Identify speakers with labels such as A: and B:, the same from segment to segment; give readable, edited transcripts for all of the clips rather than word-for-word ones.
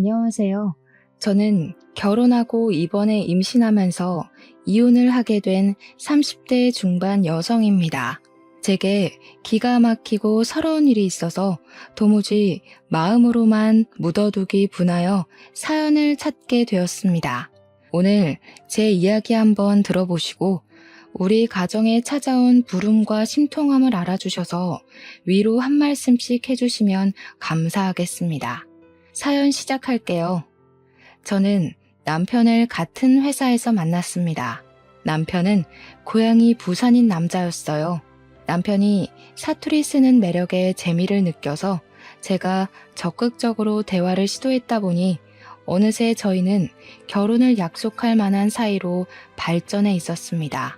A: 안녕하세요. 저는 결혼하고 이번에 임신하면서 이혼을 하게 된 30대 중반 여성입니다. 제게 기가 막히고 서러운 일이 있어서 도무지 마음으로만 묻어두기 분하여 사연을 찾게 되었습니다. 오늘 제 이야기 한번 들어보시고 우리 가정에 찾아온 부름과 심통함을 알아주셔서 위로 한 말씀씩 해주시면 감사하겠습니다. 사연 시작할게요. 저는 남편을 같은 회사에서 만났습니다. 남편은 고향이 부산인 남자였어요. 남편이 사투리 쓰는 매력에 재미를 느껴서 제가 적극적으로 대화를 시도했다 보니 어느새 저희는 결혼을 약속할 만한 사이로 발전해 있었습니다.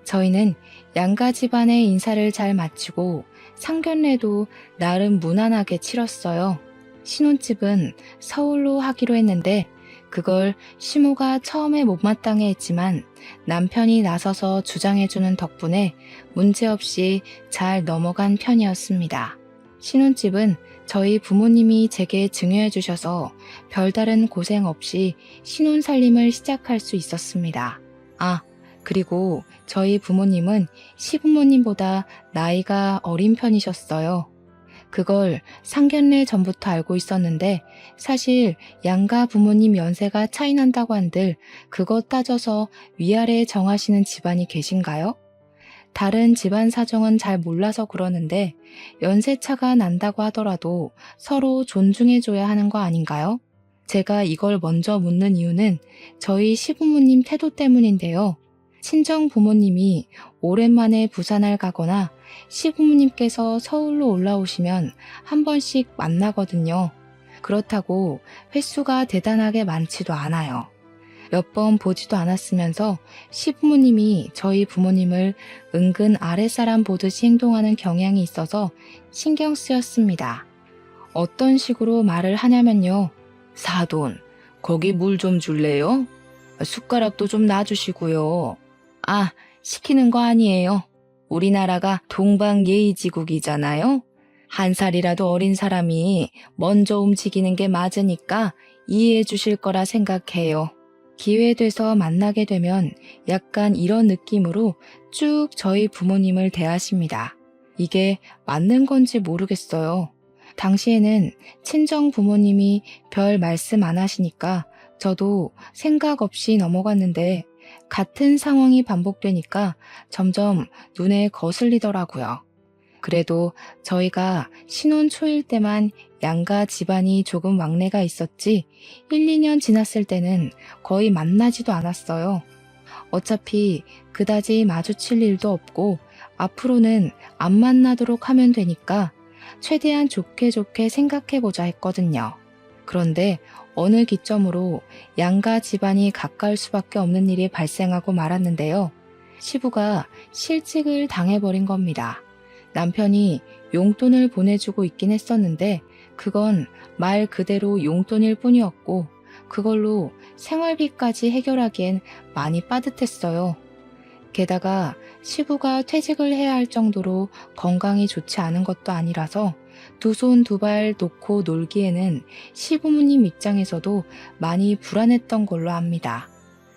A: 저희는 양가 집안의 인사를 잘 마치고 상견례도 나름 무난하게 치렀어요. 신혼집은 서울로 하기로 했는데 그걸 시모가 처음에 못마땅해 했지만 남편이 나서서 주장해주는 덕분에 문제없이 잘 넘어간 편이었습니다. 신혼집은 저희 부모님이 제게 증여해 주셔서 별다른 고생 없이 신혼살림을 시작할 수 있었습니다. 그리고 저희 부모님은 시부모님보다 나이가 어린 편이셨어요. 그걸 상견례 전부터 알고 있었는데 사실 양가 부모님 연세가 차이 난다고 한들 그것 따져서 위아래 정하시는 집안이 계신가요? 다른 집안 사정은 잘 몰라서 그러는데 연세차가 난다고 하더라도 서로 존중해줘야 하는 거 아닌가요? 제가 이걸 먼저 묻는 이유는 저희 시부모님 태도 때문인데요. 친정 부모님이 오랜만에 부산을 가거나 시부모님께서 서울로 올라오시면 한 번씩 만나거든요. 그렇다고 횟수가 대단하게 많지도 않아요. 몇 번 보지도 않았으면서 시부모님이 저희 부모님을 은근 아랫사람 보듯이 행동하는 경향이 있어서 신경 쓰였습니다. 어떤 식으로 말을 하냐면요. 사돈, 거기 물 좀 줄래요? 숟가락도 좀 놔주시고요. 시키는 거 아니에요. 우리나라가 동방예의지국이잖아요. 한 살이라도 어린 사람이 먼저 움직이는 게 맞으니까 이해해 주실 거라 생각해요. 기회 돼서 만나게 되면 약간 이런 느낌으로 쭉 저희 부모님을 대하십니다. 이게 맞는 건지 모르겠어요. 당시에는 친정 부모님이 별 말씀 안 하시니까 저도 생각 없이 넘어갔는데 같은 상황이 반복되니까 점점 눈에 거슬리더라고요. 그래도 저희가 신혼 초일 때만 양가 집안이 조금 왕래가 있었지 1, 2년 지났을 때는 거의 만나지도 않았어요. 어차피 그다지 마주칠 일도 없고 앞으로는 안 만나도록 하면 되니까 최대한 좋게 생각해보자 했거든요. 그런데 어느 기점으로 양가 집안이 가까울 수밖에 없는 일이 발생하고 말았는데요. 시부가 실직을 당해버린 겁니다. 남편이 용돈을 보내주고 있긴 했었는데 그건 말 그대로 용돈일 뿐이었고 그걸로 생활비까지 해결하기엔 많이 빠듯했어요. 게다가 시부가 퇴직을 해야 할 정도로 건강이 좋지 않은 것도 아니라서 두 손 두 발 놓고 놀기에는 시부모님 입장에서도 많이 불안했던 걸로 압니다.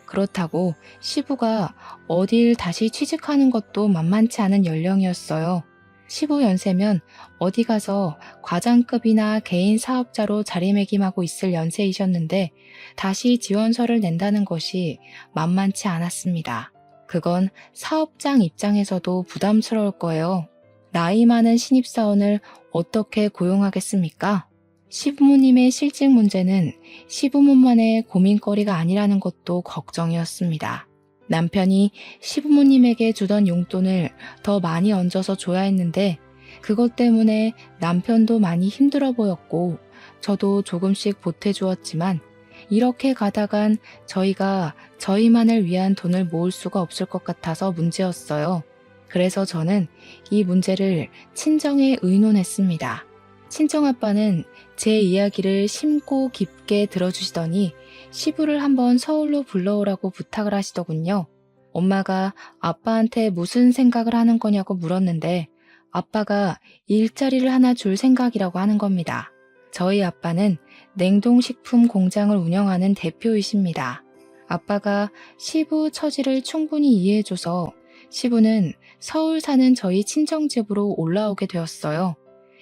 A: 그렇다고 시부가 어딜 다시 취직하는 것도 만만치 않은 연령이었어요. 시부 연세면 어디 가서 과장급이나 개인 사업자로 자리매김하고 있을 연세이셨는데 다시 지원서를 낸다는 것이 만만치 않았습니다. 그건 사업장 입장에서도 부담스러울 거예요. 나이 많은 신입사원을 어떻게 고용하겠습니까? 시부모님의 실직 문제는 시부모만의 고민거리가 아니라는 것도 걱정이었습니다. 남편이 시부모님에게 주던 용돈을 더 많이 얹어서 줘야 했는데 그것 때문에 남편도 많이 힘들어 보였고 저도 조금씩 보태주었지만 이렇게 가다간 저희가 저희만을 위한 돈을 모을 수가 없을 것 같아서 문제였어요. 그래서 저는 이 문제를 친정에 의논했습니다. 친정아빠는 제 이야기를 심고 깊게 들어주시더니 시부를 한번 서울로 불러오라고 부탁을 하시더군요. 엄마가 아빠한테 무슨 생각을 하는 거냐고 물었는데 아빠가 일자리를 하나 줄 생각이라고 하는 겁니다. 저희 아빠는 냉동식품 공장을 운영하는 대표이십니다. 아빠가 시부 처지를 충분히 이해해줘서 시부는 서울 사는 저희 친정집으로 올라오게 되었어요.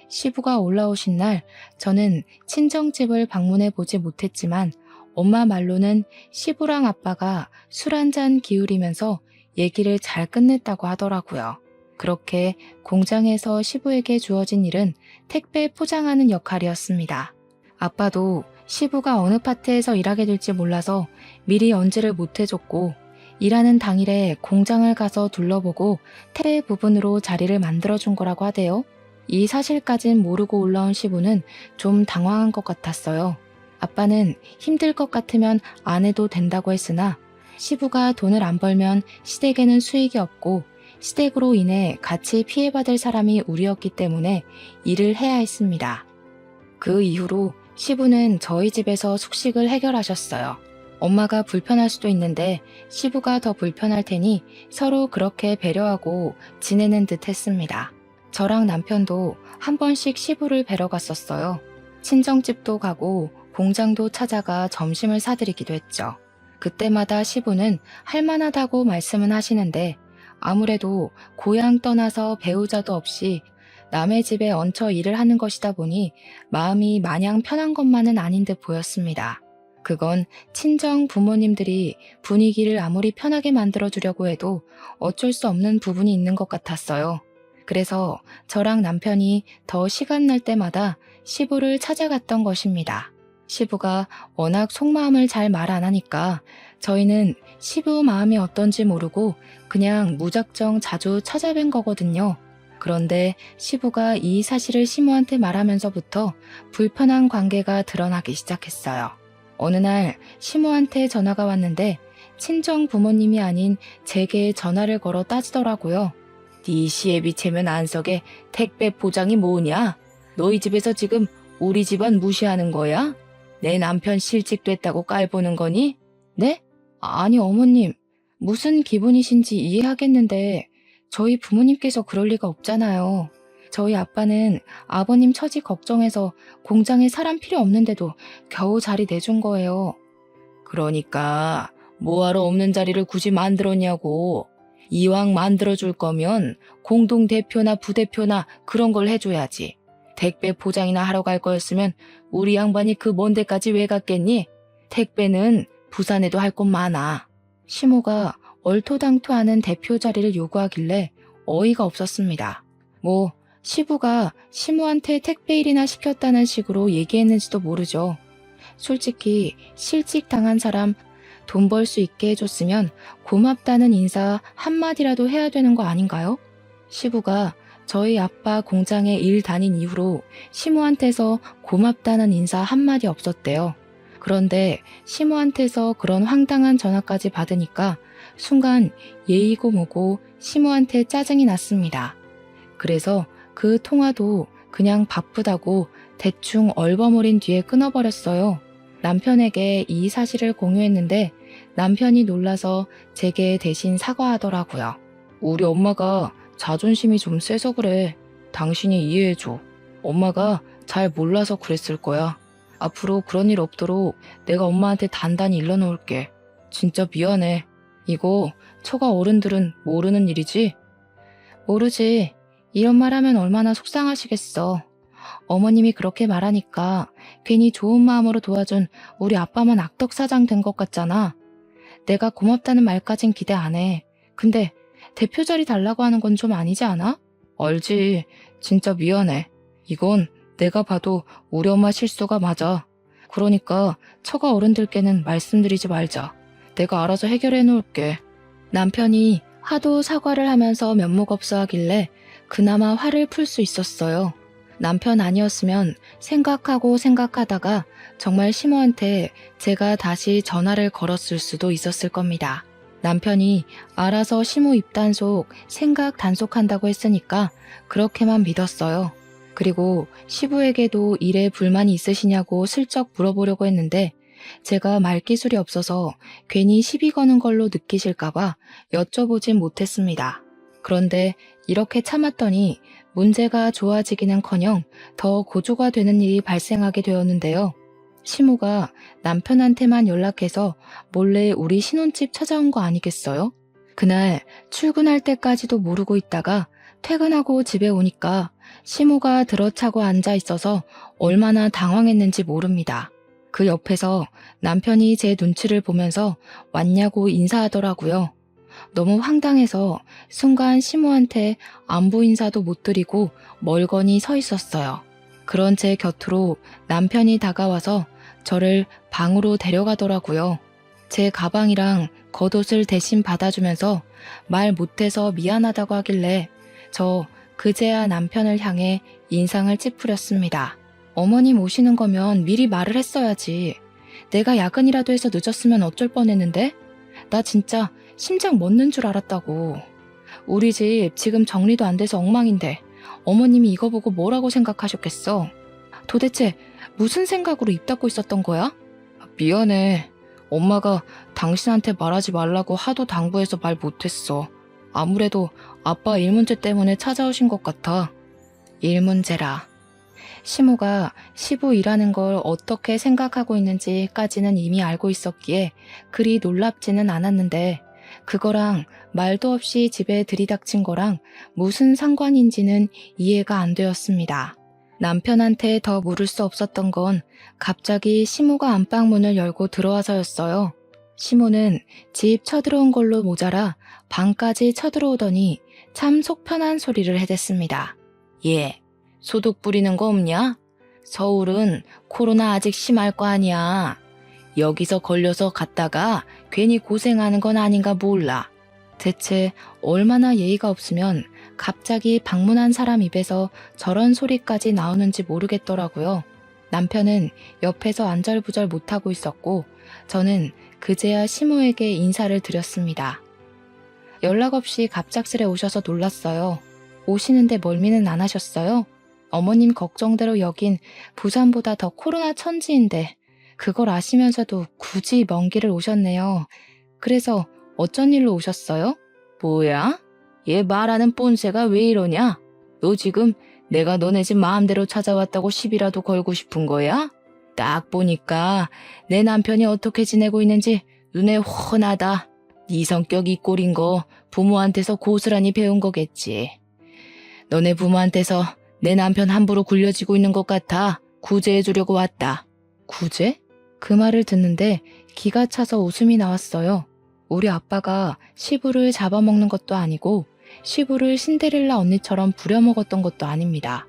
A: 시부가 올라오신 날 저는 친정집을 방문해 보지 못했지만 엄마 말로는 시부랑 아빠가 술 한잔 기울이면서 얘기를 잘 끝냈다고 하더라고요. 그렇게 공장에서 시부에게 주어진 일은 택배 포장하는 역할이었습니다. 아빠도 시부가 어느 파트에서 일하게 될지 몰라서 미리 언지를 못 해줬고 일하는 당일에 공장을 가서 둘러보고 택배 부분으로 자리를 만들어준 거라고 하대요. 이 사실까진 모르고 올라온 시부는 좀 당황한 것 같았어요. 아빠는 힘들 것 같으면 안 해도 된다고 했으나 시부가 돈을 안 벌면 시댁에는 수익이 없고 시댁으로 인해 같이 피해받을 사람이 우리였기 때문에 일을 해야 했습니다. 그 이후로 시부는 저희 집에서 숙식을 해결하셨어요. 엄마가 불편할 수도 있는데 시부가 더 불편할 테니 서로 그렇게 배려하고 지내는 듯 했습니다. 저랑 남편도 한 번씩 시부를 뵈러 갔었어요. 친정집도 가고 공장도 찾아가 점심을 사드리기도 했죠. 그때마다 시부는 할만하다고 말씀은 하시는데 아무래도 고향 떠나서 배우자도 없이 남의 집에 얹혀 일을 하는 것이다 보니 마음이 마냥 편한 것만은 아닌 듯 보였습니다. 그건 친정 부모님들이 분위기를 아무리 편하게 만들어주려고 해도 어쩔 수 없는 부분이 있는 것 같았어요. 그래서 저랑 남편이 더 시간 날 때마다 시부를 찾아갔던 것입니다. 시부가 워낙 속마음을 잘 말 안 하니까 저희는 시부 마음이 어떤지 모르고 그냥 무작정 자주 찾아뵌 거거든요. 그런데 시부가 이 사실을 시모한테 말하면서부터 불편한 관계가 드러나기 시작했어요. 어느 날 시모한테 전화가 왔는데 친정 부모님이 아닌 제게 전화를 걸어 따지더라고요. 네 시애비 체면 안석에 택배 포장이 뭐냐? 너희 집에서 지금 우리 집안 무시하는 거야? 내 남편 실직됐다고 깔보는 거니? 네? 아니 어머님, 무슨 기분이신지 이해하겠는데 저희 부모님께서 그럴 리가 없잖아요. 저희 아빠는 아버님 처지 걱정해서 공장에 사람 필요 없는데도 겨우 자리 내준 거예요. 그러니까 뭐하러 없는 자리를 굳이 만들었냐고. 이왕 만들어줄 거면 공동대표나 부대표나 그런 걸 해줘야지. 택배 포장이나 하러 갈 거였으면 우리 양반이 그 먼 데까지 왜 갔겠니? 택배는 부산에도 할 곳 많아. 시모가 얼토당토하는 대표 자리를 요구하길래 어이가 없었습니다. 뭐 시부가 시모한테 택배 일이나 시켰다는 식으로 얘기했는지도 모르죠. 솔직히 실직 당한 사람 돈 벌 수 있게 해줬으면 고맙다는 인사 한마디라도 해야 되는 거 아닌가요? 시부가 저희 아빠 공장에 일 다닌 이후로 시모한테서 고맙다는 인사 한마디 없었대요. 그런데 시모한테서 그런 황당한 전화까지 받으니까 순간 예의고 뭐고 시모한테 짜증이 났습니다. 그래서 그 통화도 그냥 바쁘다고 대충 얼버무린 뒤에 끊어버렸어요. 남편에게 이 사실을 공유했는데 남편이 놀라서 제게 대신 사과하더라고요. 우리 엄마가 자존심이 좀 세서 그래. 당신이 이해해줘. 엄마가 잘 몰라서 그랬을 거야. 앞으로 그런 일 없도록 내가 엄마한테 단단히 일러놓을게. 진짜 미안해. 이거 처가 어른들은 모르는 일이지? 모르지. 이런 말 하면 얼마나 속상하시겠어. 어머님이 그렇게 말하니까 괜히 좋은 마음으로 도와준 우리 아빠만 악덕사장 된 것 같잖아. 내가 고맙다는 말까진 기대 안 해. 근데 대표 자리 달라고 하는 건 좀 아니지 않아? 알지. 진짜 미안해. 이건 내가 봐도 우리 엄마 실수가 맞아. 그러니까 처가 어른들께는 말씀드리지 말자. 내가 알아서 해결해 놓을게. 남편이 하도 사과를 하면서 면목 없어 하길래 그나마 화를 풀 수 있었어요. 남편 아니었으면 생각하고 생각하다가 정말 시모한테 제가 다시 전화를 걸었을 수도 있었을 겁니다. 남편이 알아서 시모 입단속 생각 단속한다고 했으니까 그렇게만 믿었어요. 그리고 시부에게도 일에 불만이 있으시냐고 슬쩍 물어보려고 했는데 제가 말기술이 없어서 괜히 시비 거는 걸로 느끼실까봐 여쭤보진 못했습니다. 그런데 이렇게 참았더니 문제가 좋아지기는커녕 더 고조가 되는 일이 발생하게 되었는데요. 시모가 남편한테만 연락해서 몰래 우리 신혼집 찾아온 거 아니겠어요? 그날 출근할 때까지도 모르고 있다가 퇴근하고 집에 오니까 시모가 들어차고 앉아 있어서 얼마나 당황했는지 모릅니다. 그 옆에서 남편이 제 눈치를 보면서 왔냐고 인사하더라고요. 너무 황당해서 순간 시모한테 안부 인사도 못 드리고 멀거니 서 있었어요. 그런 제 곁으로 남편이 다가와서 저를 방으로 데려가더라고요. 제 가방이랑 겉옷을 대신 받아주면서 말 못해서 미안하다고 하길래 저 그제야 남편을 향해 인상을 찌푸렸습니다. 어머님 오시는 거면 미리 말을 했어야지. 내가 야근이라도 해서 늦었으면 어쩔 뻔했는데? 나 진짜 심장 멎는 줄 알았다고. 우리 집 지금 정리도 안 돼서 엉망인데 어머님이 이거 보고 뭐라고 생각하셨겠어? 도대체 무슨 생각으로 입 닫고 있었던 거야? 미안해. 엄마가 당신한테 말하지 말라고 하도 당부해서 말 못했어. 아무래도 아빠 일 문제 때문에 찾아오신 것 같아. 일 문제라. 시모가 시부 일하는 걸 어떻게 생각하고 있는지까지는 이미 알고 있었기에 그리 놀랍지는 않았는데 그거랑 말도 없이 집에 들이닥친 거랑 무슨 상관인지는 이해가 안 되었습니다. 남편한테 더 물을 수 없었던 건 갑자기 시모가 안방문을 열고 들어와서였어요. 시모는 집 쳐들어온 걸로 모자라 방까지 쳐들어오더니 참 속편한 소리를 해댔습니다. 예, 소독 뿌리는 거 없냐? 서울은 코로나 아직 심할 거 아니야. 여기서 걸려서 갔다가 괜히 고생하는 건 아닌가 몰라. 대체 얼마나 예의가 없으면 갑자기 방문한 사람 입에서 저런 소리까지 나오는지 모르겠더라고요. 남편은 옆에서 안절부절 못하고 있었고 저는 그제야 시모에게 인사를 드렸습니다. 연락 없이 갑작스레 오셔서 놀랐어요. 오시는데 멀미는 안 하셨어요? 어머님 걱정대로 여긴 부산보다 더 코로나 천지인데 그걸 아시면서도 굳이 먼 길을 오셨네요. 그래서 어쩐 일로 오셨어요? 뭐야? 얘 말하는 꼰세가 왜 이러냐? 너 지금 내가 너네 집 마음대로 찾아왔다고 시비라도 걸고 싶은 거야? 딱 보니까 내 남편이 어떻게 지내고 있는지 눈에 훤하다. 네 성격 이 꼴인 거 부모한테서 고스란히 배운 거겠지. 너네 부모한테서 내 남편 함부로 굴려지고 있는 것 같아 구제해주려고 왔다. 구제? 그 말을 듣는데 기가 차서 웃음이 나왔어요. 우리 아빠가 시부를 잡아먹는 것도 아니고 시부를 신데렐라 언니처럼 부려먹었던 것도 아닙니다.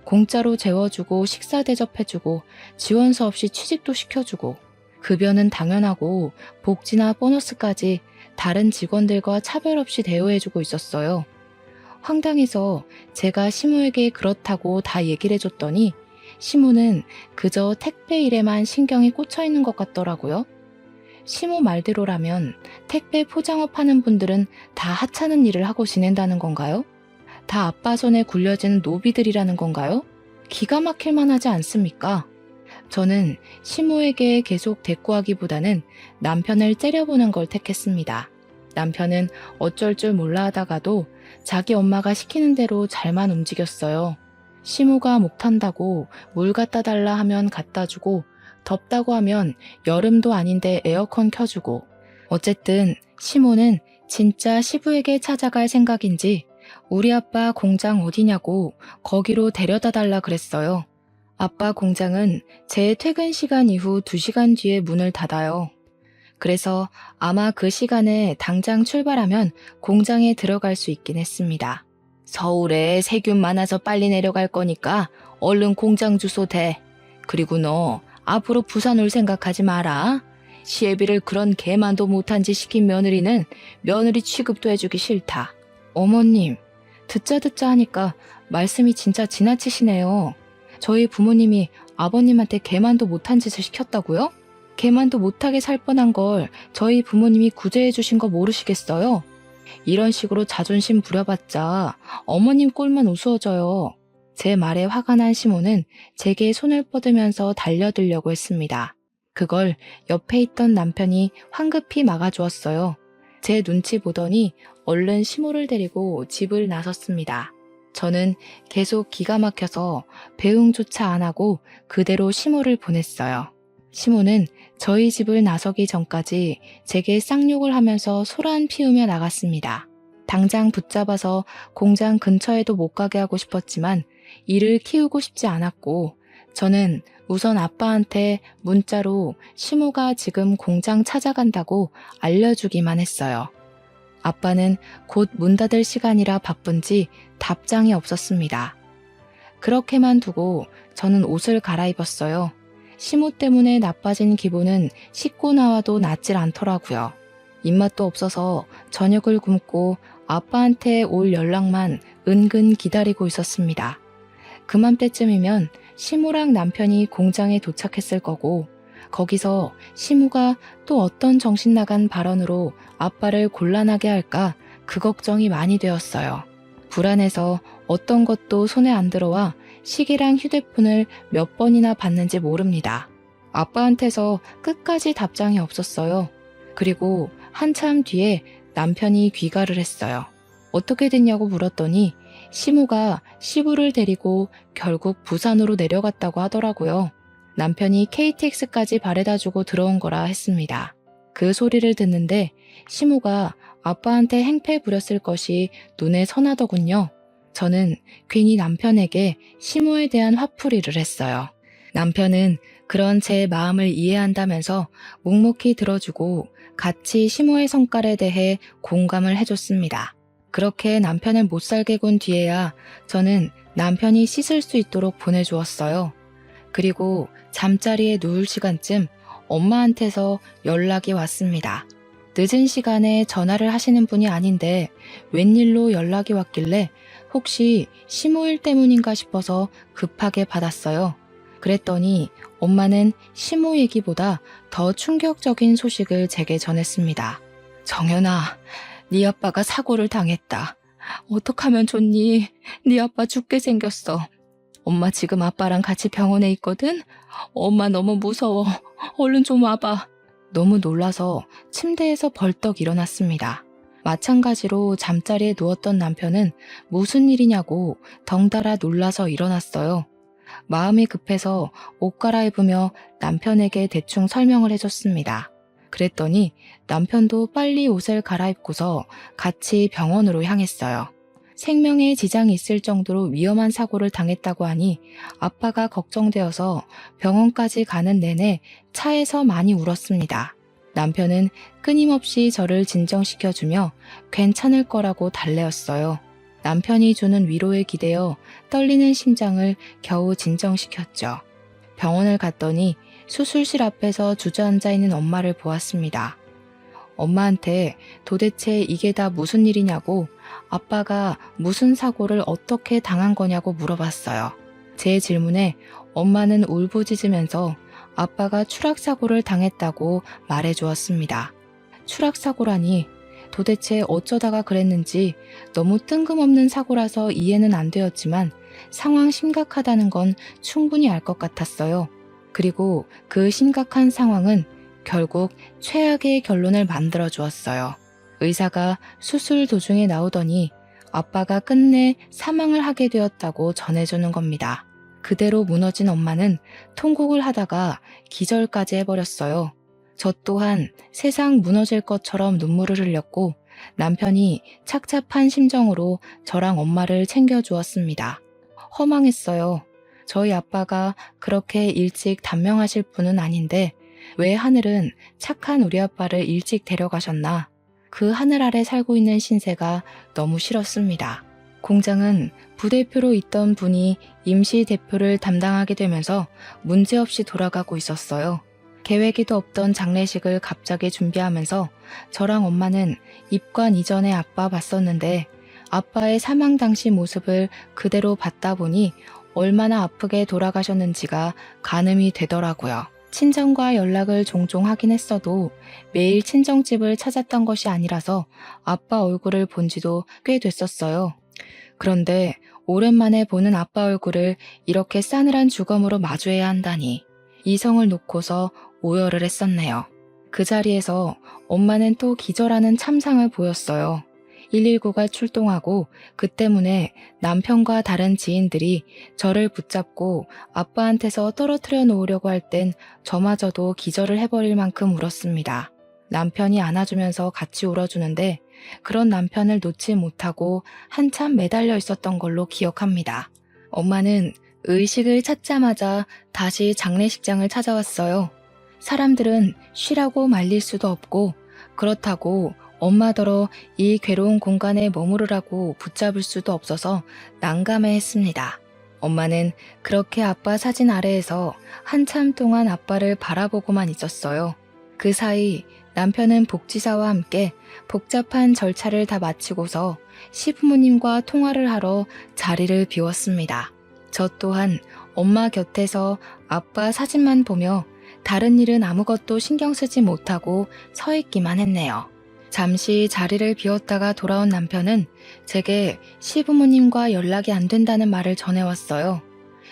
A: 공짜로 재워주고 식사 대접해주고 지원서 없이 취직도 시켜주고 급여는 당연하고 복지나 보너스까지 다른 직원들과 차별 없이 대우해주고 있었어요. 황당해서 제가 시모에게 그렇다고 다 얘기를 해줬더니 시모는 그저 택배 일에만 신경이 꽂혀 있는 것 같더라고요. 시모 말대로라면 택배 포장업 하는 분들은 다 하찮은 일을 하고 지낸다는 건가요? 다 아빠 손에 굴려지는 노비들이라는 건가요? 기가 막힐 만하지 않습니까? 저는 시모에게 계속 대꾸하기보다는 남편을 째려보는 걸 택했습니다. 남편은 어쩔 줄 몰라 하다가도 자기 엄마가 시키는 대로 잘만 움직였어요. 시모가 목 탄다고 물 갖다 달라 하면 갖다 주고 덥다고 하면 여름도 아닌데 에어컨 켜주고 어쨌든 시모는 진짜 시부에게 찾아갈 생각인지 우리 아빠 공장 어디냐고 거기로 데려다 달라 그랬어요. 아빠 공장은 제 퇴근 시간 이후 2시간 뒤에 문을 닫아요. 그래서 아마 그 시간에 당장 출발하면 공장에 들어갈 수 있긴 했습니다. 서울에 세균 많아서 빨리 내려갈 거니까 얼른 공장 주소 대. 그리고 너 앞으로 부산 올 생각하지 마라. 시애비를 그런 개만도 못한 짓 시킨 며느리는 며느리 취급도 해주기 싫다. 어머님, 듣자 하니까 말씀이 진짜 지나치시네요. 저희 부모님이 아버님한테 개만도 못한 짓을 시켰다고요? 개만도 못하게 살 뻔한 걸 저희 부모님이 구제해 주신 거 모르시겠어요? 이런 식으로 자존심 부려봤자 어머님 꼴만 우스워져요. 제 말에 화가 난 시모는 제게 손을 뻗으면서 달려들려고 했습니다. 그걸 옆에 있던 남편이 황급히 막아주었어요. 제 눈치 보더니 얼른 시모를 데리고 집을 나섰습니다. 저는 계속 기가 막혀서 배웅조차 안 하고 그대로 시모를 보냈어요. 시모는 저희 집을 나서기 전까지 제게 쌍욕을 하면서 소란 피우며 나갔습니다. 당장 붙잡아서 공장 근처에도 못 가게 하고 싶었지만 이를 키우고 싶지 않았고 저는 우선 아빠한테 문자로 시모가 지금 공장 찾아간다고 알려주기만 했어요. 아빠는 곧 문 닫을 시간이라 바쁜지 답장이 없었습니다. 그렇게만 두고 저는 옷을 갈아입었어요. 시모 때문에 나빠진 기분은 씻고 나와도 낫질 않더라고요. 입맛도 없어서 저녁을 굶고 아빠한테 올 연락만 은근 기다리고 있었습니다. 그맘때쯤이면 시모랑 남편이 공장에 도착했을 거고 거기서 시모가 또 어떤 정신나간 발언으로 아빠를 곤란하게 할까 그 걱정이 많이 되었어요. 불안해서 어떤 것도 손에 안 들어와 시계랑 휴대폰을 몇 번이나 봤는지 모릅니다. 아빠한테서 끝까지 답장이 없었어요. 그리고 한참 뒤에 남편이 귀가를 했어요. 어떻게 됐냐고 물었더니 시모가 시부를 데리고 결국 부산으로 내려갔다고 하더라고요. 남편이 KTX까지 바래다주고 들어온 거라 했습니다. 그 소리를 듣는데 시모가 아빠한테 행패 부렸을 것이 눈에 선하더군요. 저는 괜히 남편에게 시모에 대한 화풀이를 했어요. 남편은 그런 제 마음을 이해한다면서 묵묵히 들어주고 같이 시모의 성깔에 대해 공감을 해줬습니다. 그렇게 남편을 못살게 군 뒤에야 저는 남편이 씻을 수 있도록 보내주었어요. 그리고 잠자리에 누울 시간쯤 엄마한테서 연락이 왔습니다. 늦은 시간에 전화를 하시는 분이 아닌데 웬일로 연락이 왔길래 혹시 시모일 때문인가 싶어서 급하게 받았어요. 그랬더니 엄마는 시모 얘기보다 더 충격적인 소식을 제게 전했습니다. 정연아, 네 아빠가 사고를 당했다. 어떡하면 좋니? 네 아빠 죽게 생겼어. 엄마 지금 아빠랑 같이 병원에 있거든? 엄마 너무 무서워. 얼른 좀 와봐. 너무 놀라서 침대에서 벌떡 일어났습니다. 마찬가지로 잠자리에 누웠던 남편은 무슨 일이냐고 덩달아 놀라서 일어났어요. 마음이 급해서 옷 갈아입으며 남편에게 대충 설명을 해줬습니다. 그랬더니 남편도 빨리 옷을 갈아입고서 같이 병원으로 향했어요. 생명에 지장이 있을 정도로 위험한 사고를 당했다고 하니 아빠가 걱정되어서 병원까지 가는 내내 차에서 많이 울었습니다. 남편은 끊임없이 저를 진정시켜주며 괜찮을 거라고 달래었어요. 남편이 주는 위로에 기대어 떨리는 심장을 겨우 진정시켰죠. 병원을 갔더니 수술실 앞에서 주저앉아 있는 엄마를 보았습니다. 엄마한테 도대체 이게 다 무슨 일이냐고 아빠가 무슨 사고를 어떻게 당한 거냐고 물어봤어요. 제 질문에 엄마는 울부짖으면서 아빠가 추락사고를 당했다고 말해주었습니다. 추락사고라니 도대체 어쩌다가 그랬는지 너무 뜬금없는 사고라서 이해는 안 되었지만 상황 심각하다는 건 충분히 알 것 같았어요. 그리고 그 심각한 상황은 결국 최악의 결론을 만들어 주었어요. 의사가 수술 도중에 나오더니 아빠가 끝내 사망을 하게 되었다고 전해주는 겁니다. 그대로 무너진 엄마는 통곡을 하다가 기절까지 해버렸어요. 저 또한 세상 무너질 것처럼 눈물을 흘렸고 남편이 착잡한 심정으로 저랑 엄마를 챙겨주었습니다. 허망했어요. 저희 아빠가 그렇게 일찍 단명하실 분은 아닌데 왜 하늘은 착한 우리 아빠를 일찍 데려가셨나? 그 하늘 아래 살고 있는 신세가 너무 싫었습니다. 공장은 부대표로 있던 분이 임시 대표를 담당하게 되면서 문제없이 돌아가고 있었어요. 계획에도 없던 장례식을 갑자기 준비하면서 저랑 엄마는 입관 이전에 아빠 봤었는데 아빠의 사망 당시 모습을 그대로 봤다 보니 얼마나 아프게 돌아가셨는지가 가늠이 되더라고요. 친정과 연락을 종종 하긴 했어도 매일 친정집을 찾았던 것이 아니라서 아빠 얼굴을 본 지도 꽤 됐었어요. 그런데 오랜만에 보는 아빠 얼굴을 이렇게 싸늘한 주검으로 마주해야 한다니 이성을 놓고서 오열을 했었네요. 그 자리에서 엄마는 또 기절하는 참상을 보였어요. 119가 출동하고 그 때문에 남편과 다른 지인들이 저를 붙잡고 아빠한테서 떨어뜨려 놓으려고 할 땐 저마저도 기절을 해버릴 만큼 울었습니다. 남편이 안아주면서 같이 울어주는데 그런 남편을 놓지 못하고 한참 매달려 있었던 걸로 기억합니다. 엄마는 의식을 찾자마자 다시 장례식장을 찾아왔어요. 사람들은 쉬라고 말릴 수도 없고 그렇다고 엄마더러 이 괴로운 공간에 머무르라고 붙잡을 수도 없어서 난감해했습니다. 엄마는 그렇게 아빠 사진 아래에서 한참 동안 아빠를 바라보고만 있었어요. 그 사이 남편은 복지사와 함께 복잡한 절차를 다 마치고서 시부모님과 통화를 하러 자리를 비웠습니다. 저 또한 엄마 곁에서 아빠 사진만 보며 다른 일은 아무것도 신경 쓰지 못하고 서 있기만 했네요. 잠시 자리를 비웠다가 돌아온 남편은 제게 시부모님과 연락이 안 된다는 말을 전해왔어요.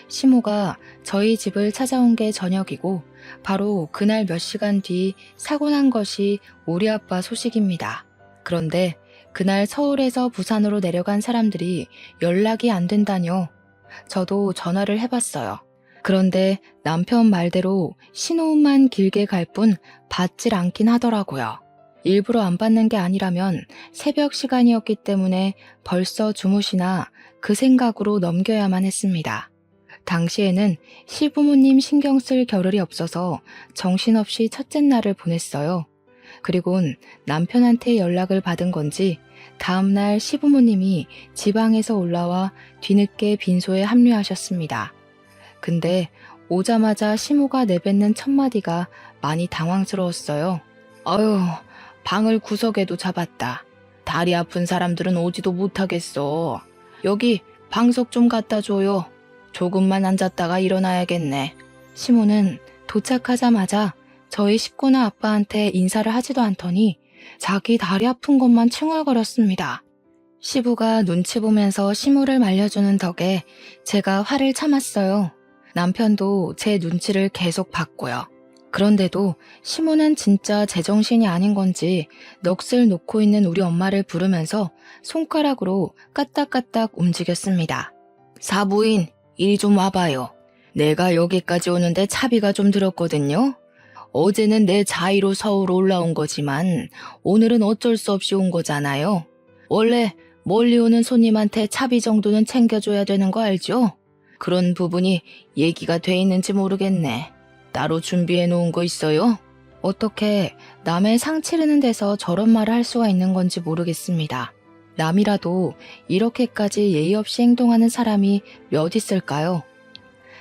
A: 시모가 저희 집을 찾아온 게 저녁이고 바로 그날 몇 시간 뒤 사고 난 것이 우리 아빠 소식입니다. 그런데 그날 서울에서 부산으로 내려간 사람들이 연락이 안 된다뇨. 저도 전화를 해봤어요. 그런데 남편 말대로 신호음만 길게 갈 뿐 받질 않긴 하더라고요. 일부러 안 받는 게 아니라면 새벽 시간이었기 때문에 벌써 주무시나 그 생각으로 넘겨야만 했습니다. 당시에는 시부모님 신경 쓸 겨를이 없어서 정신없이 첫째 날을 보냈어요. 그리곤 남편한테 연락을 받은 건지 다음날 시부모님이 지방에서 올라와 뒤늦게 빈소에 합류하셨습니다. 근데 오자마자 시모가 내뱉는 첫마디가 많이 당황스러웠어요. 아유, 방을 구석에도 잡았다. 다리 아픈 사람들은 오지도 못하겠어. 여기 방석 좀 갖다 줘요. 조금만 앉았다가 일어나야겠네. 시모는 도착하자마자 저희 식구나 아빠한테 인사를 하지도 않더니 자기 다리 아픈 것만 칭얼거렸습니다. 시부가 눈치 보면서 시모를 말려주는 덕에 제가 화를 참았어요. 남편도 제 눈치를 계속 봤고요. 그런데도 시모는 진짜 제정신이 아닌 건지 넋을 놓고 있는 우리 엄마를 부르면서 손가락으로 까딱까딱 움직였습니다. 사부인, 이리 좀 와봐요. 내가 여기까지 오는데 차비가 좀 들었거든요. 어제는 내 자의로 서울 올라온 거지만 오늘은 어쩔 수 없이 온 거잖아요. 원래 멀리 오는 손님한테 차비 정도는 챙겨줘야 되는 거 알죠? 그런 부분이 얘기가 돼 있는지 모르겠네. 따로 준비해 놓은 거 있어요? 어떻게 남의 상 치르는 데서 저런 말을 할 수가 있는 건지 모르겠습니다. 남이라도 이렇게까지 예의 없이 행동하는 사람이 몇 있을까요?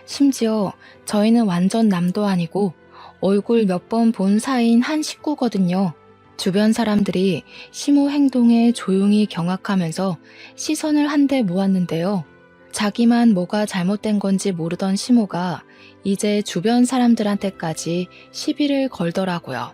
A: 심지어 저희는 완전 남도 아니고 얼굴 몇 번 본 사이인 한 식구거든요. 주변 사람들이 시모 행동에 조용히 경악하면서 시선을 한데 모았는데요. 자기만 뭐가 잘못된 건지 모르던 시모가 이제 주변 사람들한테까지 시비를 걸더라고요.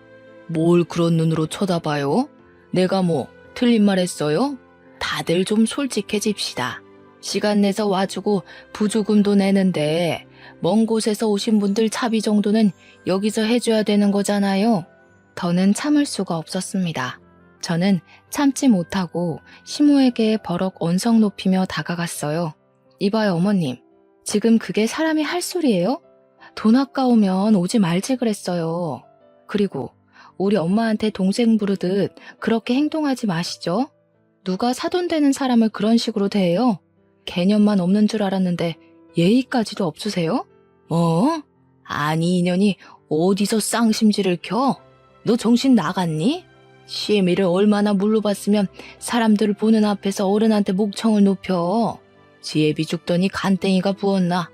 A: 뭘 그런 눈으로 쳐다봐요? 내가 뭐 틀린 말 했어요? 다들 좀 솔직해집시다. 시간 내서 와주고 부조금도 내는데 먼 곳에서 오신 분들 차비 정도는 여기서 해줘야 되는 거잖아요. 더는 참을 수가 없었습니다. 저는 참지 못하고 시모에게 버럭 언성 높이며 다가갔어요. 이봐요 어머님, 지금 그게 사람이 할 소리예요? 돈 아까우면 오지 말지 그랬어요. 그리고 우리 엄마한테 동생 부르듯 그렇게 행동하지 마시죠. 누가 사돈 되는 사람을 그런 식으로 대해요? 개념만 없는 줄 알았는데 예의까지도 없으세요? 뭐? 아니 이년이 어디서 쌍심지를 켜? 너 정신 나갔니? 시애미를 얼마나 물러봤으면 사람들을 보는 앞에서 어른한테 목청을 높여. 지혜비 죽더니 간땡이가 부었나.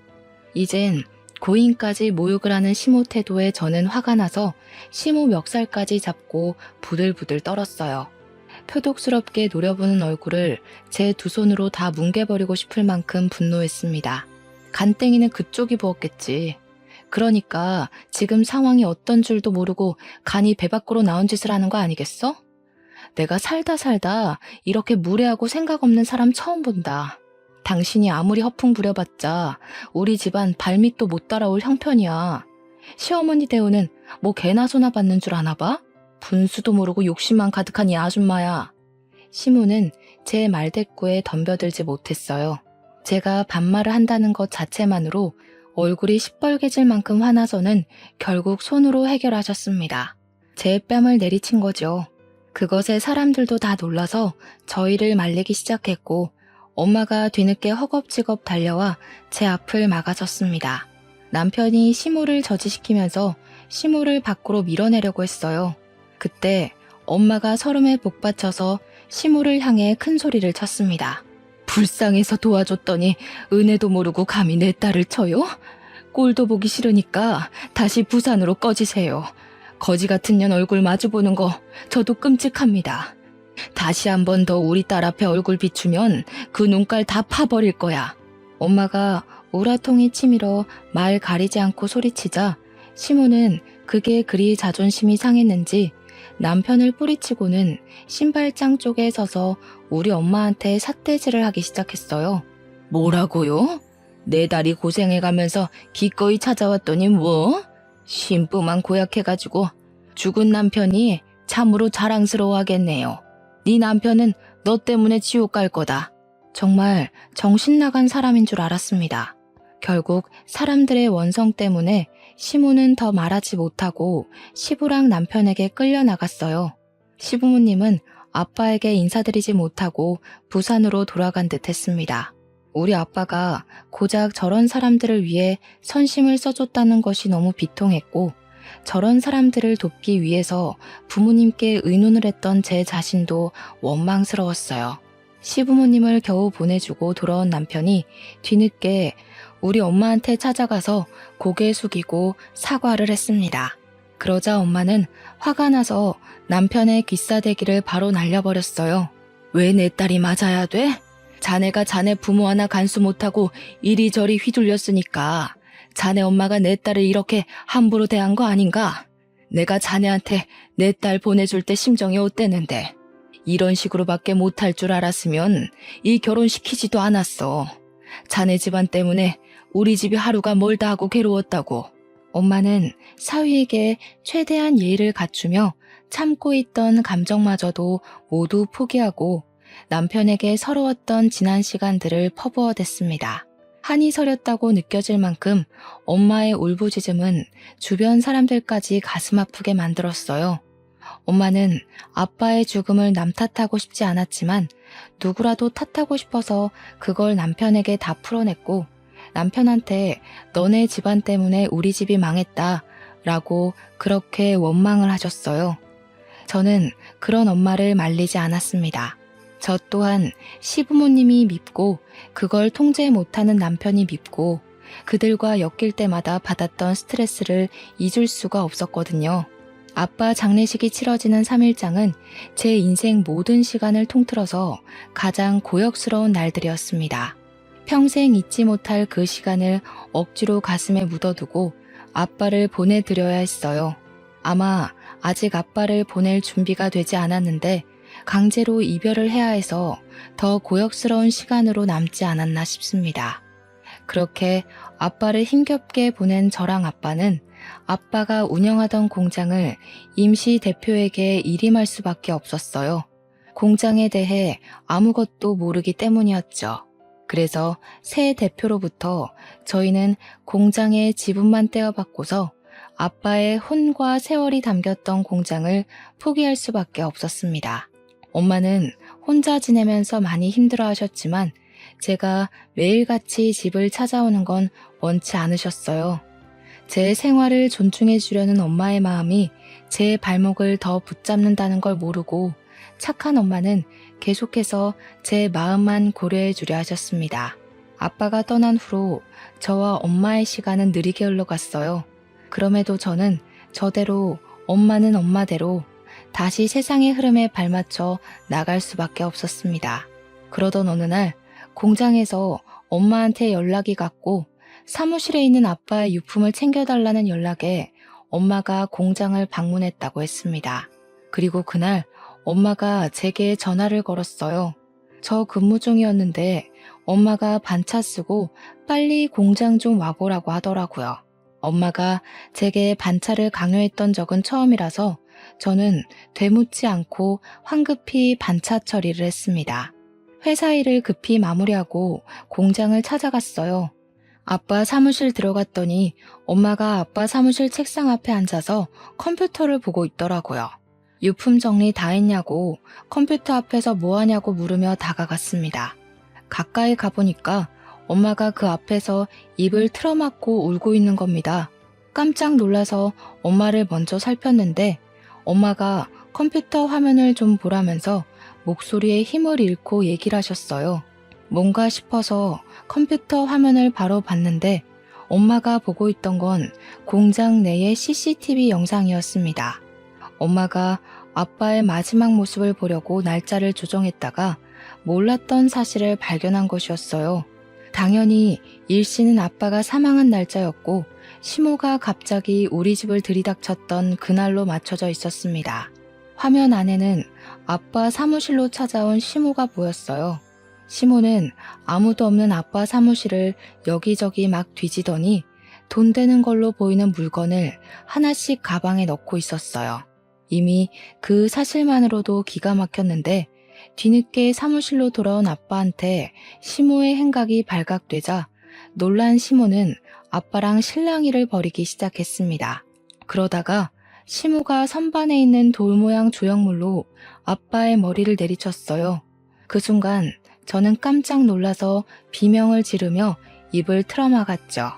A: 이젠 고인까지 모욕을 하는 시모 태도에 저는 화가 나서 시모 멱살까지 잡고 부들부들 떨었어요. 표독스럽게 노려보는 얼굴을 제 두 손으로 다 뭉개버리고 싶을 만큼 분노했습니다. 간땡이는 그쪽이 부었겠지. 그러니까 지금 상황이 어떤 줄도 모르고 간이 배 밖으로 나온 짓을 하는 거 아니겠어? 내가 살다 이렇게 무례하고 생각 없는 사람 처음 본다. 당신이 아무리 허풍 부려봤자 우리 집안 발밑도 못 따라올 형편이야. 시어머니 대우는 뭐 개나 소나 받는 줄 아나 봐? 분수도 모르고 욕심만 가득한 이 아줌마야. 시모는 제 말대꾸에 덤벼들지 못했어요. 제가 반말을 한다는 것 자체만으로 얼굴이 시뻘개질 만큼 화나서는 결국 손으로 해결하셨습니다. 제 뺨을 내리친 거죠. 그것에 사람들도 다 놀라서 저희를 말리기 시작했고 엄마가 뒤늦게 허겁지겁 달려와 제 앞을 막아섰습니다. 남편이 시모를 저지시키면서 시모를 밖으로 밀어내려고 했어요. 그때 엄마가 서름에 복받쳐서 시모를 향해 큰 소리를 쳤습니다. 불쌍해서 도와줬더니 은혜도 모르고 감히 내 딸을 쳐요? 꼴도 보기 싫으니까 다시 부산으로 꺼지세요. 거지 같은 년 얼굴 마주보는 거 저도 끔찍합니다. 다시 한 번 더 우리 딸 앞에 얼굴 비추면 그 눈깔 다 파버릴 거야. 엄마가 우라통이 치밀어 말 가리지 않고 소리치자 시모는 그게 그리 자존심이 상했는지 남편을 뿌리치고는 신발장 쪽에 서서 우리 엄마한테 삿대질을 하기 시작했어요. 뭐라고요? 내 딸이 고생해가면서 기꺼이 찾아왔더니 뭐? 심부만 고약해가지고 죽은 남편이 참으로 자랑스러워하겠네요. 네 남편은 너 때문에 지옥 갈 거다. 정말 정신 나간 사람인 줄 알았습니다. 결국 사람들의 원성 때문에 시모는 더 말하지 못하고 시부랑 남편에게 끌려나갔어요. 시부모님은 아빠에게 인사드리지 못하고 부산으로 돌아간 듯 했습니다. 우리 아빠가 고작 저런 사람들을 위해 선심을 써줬다는 것이 너무 비통했고 저런 사람들을 돕기 위해서 부모님께 의논을 했던 제 자신도 원망스러웠어요. 시부모님을 겨우 보내주고 돌아온 남편이 뒤늦게 우리 엄마한테 찾아가서 고개 숙이고 사과를 했습니다. 그러자 엄마는 화가 나서 남편의 귀싸대기를 바로 날려버렸어요. 왜 내 딸이 맞아야 돼? 자네가 자네 부모 하나 간수 못하고 이리저리 휘둘렸으니까 자네 엄마가 내 딸을 이렇게 함부로 대한 거 아닌가? 내가 자네한테 내 딸 보내줄 때 심정이 어땠는데 이런 식으로밖에 못할 줄 알았으면 이 결혼시키지도 않았어. 자네 집안 때문에 우리 집이 하루가 멀다 하고 괴로웠다고. 엄마는 사위에게 최대한 예의를 갖추며 참고 있던 감정마저도 모두 포기하고 남편에게 서러웠던 지난 시간들을 퍼부어댔습니다. 한이 서렸다고 느껴질 만큼 엄마의 울부짖음은 주변 사람들까지 가슴 아프게 만들었어요. 엄마는 아빠의 죽음을 남 탓하고 싶지 않았지만 누구라도 탓하고 싶어서 그걸 남편에게 다 풀어냈고 남편한테 너네 집안 때문에 우리 집이 망했다 라고 그렇게 원망을 하셨어요. 저는 그런 엄마를 말리지 않았습니다. 저 또한 시부모님이 밉고 그걸 통제 못하는 남편이 밉고 그들과 엮일 때마다 받았던 스트레스를 잊을 수가 없었거든요. 아빠 장례식이 치러지는 3일장은 제 인생 모든 시간을 통틀어서 가장 고역스러운 날들이었습니다. 평생 잊지 못할 그 시간을 억지로 가슴에 묻어두고 아빠를 보내드려야 했어요. 아마 아직 아빠를 보낼 준비가 되지 않았는데 강제로 이별을 해야 해서 더 고역스러운 시간으로 남지 않았나 싶습니다. 그렇게 아빠를 힘겹게 보낸 저랑 아빠는 아빠가 운영하던 공장을 임시 대표에게 일임할 수밖에 없었어요. 공장에 대해 아무것도 모르기 때문이었죠. 그래서 새 대표로부터 저희는 공장의 지분만 떼어받고서 아빠의 혼과 세월이 담겼던 공장을 포기할 수밖에 없었습니다. 엄마는 혼자 지내면서 많이 힘들어하셨지만 제가 매일같이 집을 찾아오는 건 원치 않으셨어요. 제 생활을 존중해 주려는 엄마의 마음이 제 발목을 더 붙잡는다는 걸 모르고 착한 엄마는 계속해서 제 마음만 고려해 주려 하셨습니다. 아빠가 떠난 후로 저와 엄마의 시간은 느리게 흘러갔어요. 그럼에도 저는 저대로 엄마는 엄마대로 다시 세상의 흐름에 발맞춰 나갈 수밖에 없었습니다. 그러던 어느 날 공장에서 엄마한테 연락이 갔고 사무실에 있는 아빠의 유품을 챙겨달라는 연락에 엄마가 공장을 방문했다고 했습니다. 그리고 그날 엄마가 제게 전화를 걸었어요. 저 근무 중이었는데 엄마가 반차 쓰고 빨리 공장 좀 와보라고 하더라고요. 엄마가 제게 반차를 강요했던 적은 처음이라서 저는 되묻지 않고 황급히 반차 처리를 했습니다. 회사 일을 급히 마무리하고 공장을 찾아갔어요. 아빠 사무실 들어갔더니 엄마가 아빠 사무실 책상 앞에 앉아서 컴퓨터를 보고 있더라고요. 유품 정리 다 했냐고 컴퓨터 앞에서 뭐 하냐고 물으며 다가갔습니다. 가까이 가보니까 엄마가 그 앞에서 입을 틀어막고 울고 있는 겁니다. 깜짝 놀라서 엄마를 먼저 살폈는데 엄마가 컴퓨터 화면을 좀 보라면서 목소리에 힘을 잃고 얘기를 하셨어요. 뭔가 싶어서 컴퓨터 화면을 바로 봤는데 엄마가 보고 있던 건 공장 내의 CCTV 영상이었습니다. 엄마가 아빠의 마지막 모습을 보려고 날짜를 조정했다가 몰랐던 사실을 발견한 것이었어요. 당연히 일시는 아빠가 사망한 날짜였고 시모가 갑자기 우리 집을 들이닥쳤던 그날로 맞춰져 있었습니다. 화면 안에는 아빠 사무실로 찾아온 시모가 보였어요. 시모는 아무도 없는 아빠 사무실을 여기저기 막 뒤지더니 돈 되는 걸로 보이는 물건을 하나씩 가방에 넣고 있었어요. 이미 그 사실만으로도 기가 막혔는데 뒤늦게 사무실로 돌아온 아빠한테 시모의 행각이 발각되자 놀란 시모는 아빠랑 실랑이를 벌이기 시작했습니다. 그러다가 시모가 선반에 있는 돌 모양 조형물로 아빠의 머리를 내리쳤어요. 그 순간 저는 깜짝 놀라서 비명을 지르며 입을 틀어막았죠.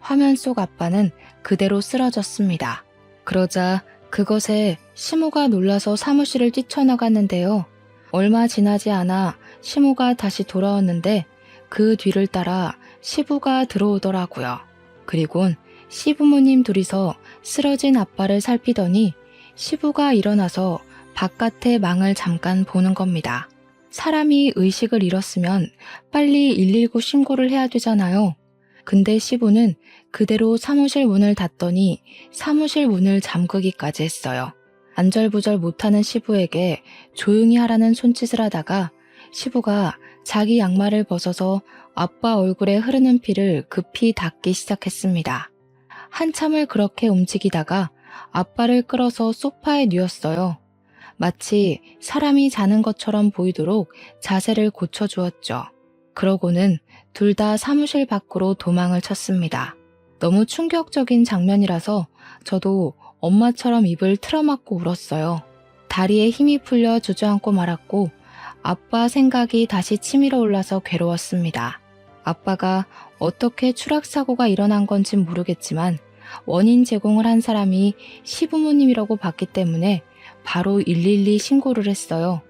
A: 화면 속 아빠는 그대로 쓰러졌습니다. 그러자 그것에 시모가 놀라서 사무실을 뛰쳐나갔는데요. 얼마 지나지 않아 시모가 다시 돌아왔는데 그 뒤를 따라 시부가 들어오더라고요. 그리곤 시부모님 둘이서 쓰러진 아빠를 살피더니 시부가 일어나서 바깥의 망을 잠깐 보는 겁니다. 사람이 의식을 잃었으면 빨리 119 신고를 해야 되잖아요. 근데 시부는 그대로 사무실 문을 닫더니 사무실 문을 잠그기까지 했어요. 안절부절 못하는 시부에게 조용히 하라는 손짓을 하다가 시부가 자기 양말을 벗어서 아빠 얼굴에 흐르는 피를 급히 닦기 시작했습니다. 한참을 그렇게 움직이다가 아빠를 끌어서 소파에 뉘었어요. 마치 사람이 자는 것처럼 보이도록 자세를 고쳐주었죠. 그러고는 둘 다 사무실 밖으로 도망을 쳤습니다. 너무 충격적인 장면이라서 저도 엄마처럼 입을 틀어막고 울었어요. 다리에 힘이 풀려 주저앉고 말았고 아빠 생각이 다시 치밀어 올라서 괴로웠습니다. 아빠가 어떻게 추락사고가 일어난 건진 모르겠지만 원인 제공을 한 사람이 시부모님이라고 봤기 때문에 바로 112 신고를 했어요.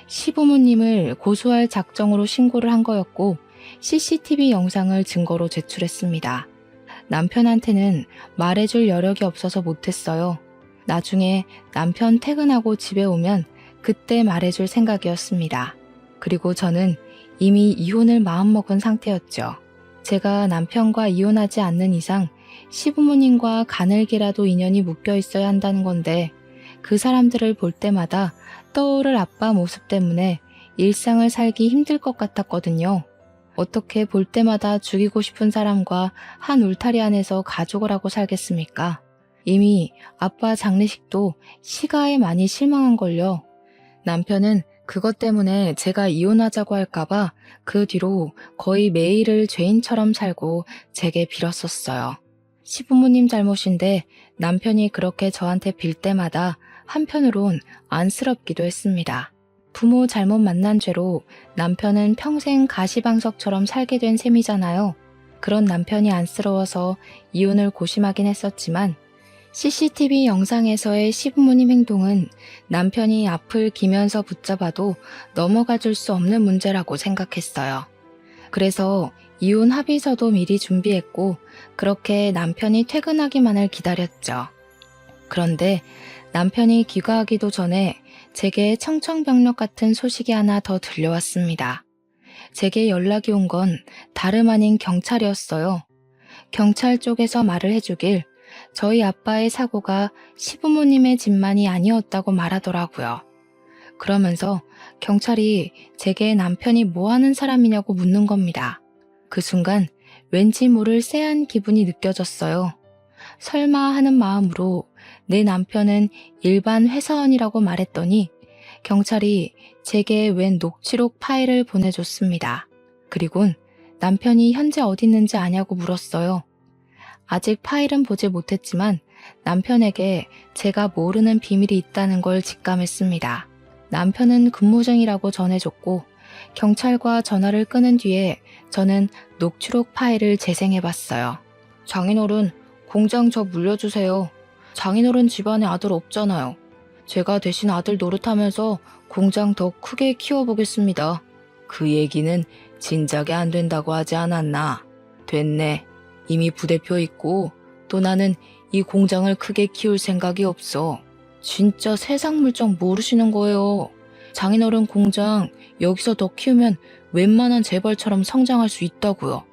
A: 시부모님을 고소할 작정으로 신고를 한 거였고 CCTV 영상을 증거로 제출했습니다. 남편한테는 말해줄 여력이 없어서 못했어요. 나중에 남편 퇴근하고 집에 오면 그때 말해줄 생각이었습니다. 그리고 저는 이미 이혼을 마음먹은 상태였죠. 제가 남편과 이혼하지 않는 이상 시부모님과 가늘게라도 인연이 묶여 있어야 한다는 건데 그 사람들을 볼 때마다 떠오를 아빠 모습 때문에 일상을 살기 힘들 것 같았거든요. 어떻게 볼 때마다 죽이고 싶은 사람과 한 울타리 안에서 가족을 하고 살겠습니까? 이미 아빠 장례식도 시가에 많이 실망한걸요. 남편은 그것 때문에 제가 이혼하자고 할까봐 그 뒤로 거의 매일을 죄인처럼 살고 제게 빌었었어요. 시부모님 잘못인데 남편이 그렇게 저한테 빌 때마다 한편으론 안쓰럽기도 했습니다. 부모 잘못 만난 죄로 남편은 평생 가시방석처럼 살게 된 셈이잖아요. 그런 남편이 안쓰러워서 이혼을 고심하긴 했었지만 CCTV 영상에서의 시부모님 행동은 남편이 앞을 기면서 붙잡아도 넘어가 줄 수 없는 문제라고 생각했어요. 그래서 이혼 합의서도 미리 준비했고 그렇게 남편이 퇴근하기만을 기다렸죠. 그런데 남편이 귀가하기도 전에 제게 청천벽력 같은 소식이 하나 더 들려왔습니다. 제게 연락이 온 건 다름 아닌 경찰이었어요. 경찰 쪽에서 말을 해주길 저희 아빠의 사고가 시부모님의 짓만이 아니었다고 말하더라고요. 그러면서 경찰이 제게 남편이 뭐 하는 사람이냐고 묻는 겁니다. 그 순간 왠지 모를 쎄한 기분이 느껴졌어요. 설마 하는 마음으로 내 남편은 일반 회사원이라고 말했더니 경찰이 제게 웬 녹취록 파일을 보내줬습니다. 그리곤 남편이 현재 어디 있는지 아냐고 물었어요. 아직 파일은 보지 못했지만 남편에게 제가 모르는 비밀이 있다는 걸 직감했습니다. 남편은 근무 중이라고 전해줬고 경찰과 전화를 끊은 뒤에 저는 녹취록 파일을 재생해봤어요. 장인어른, 공장 저 물려주세요. 장인어른 집안에 아들 없잖아요. 제가 대신 아들 노릇하면서 공장 더 크게 키워보겠습니다. 그 얘기는 진작에 안 된다고 하지 않았나? 됐네. 이미 부대표 있고 또 나는 이 공장을 크게 키울 생각이 없어. 진짜 세상 물정 모르시는 거예요. 장인어른 공장 여기서 더 키우면 웬만한 재벌처럼 성장할 수 있다고요.